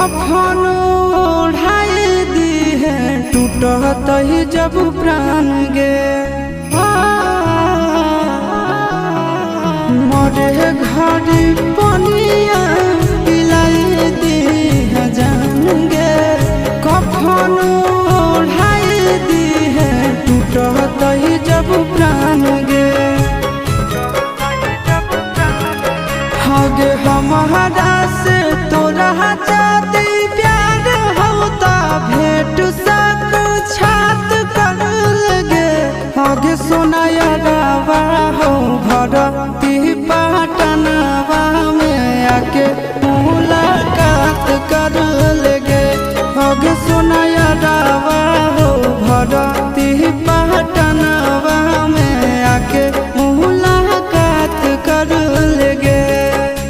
कफन ओढ़ाई दी है टूटत ही जब प्राण गे मरे घड़ी पनिया पिलाई दी है जान गे कफन ओढ़ाई दी है टूटत ही जब प्राण गे हगे हमारा से तोरा जाती प्यार होता भेंट सक छात कर लगे हगे सोनाया गावा हो भरती पा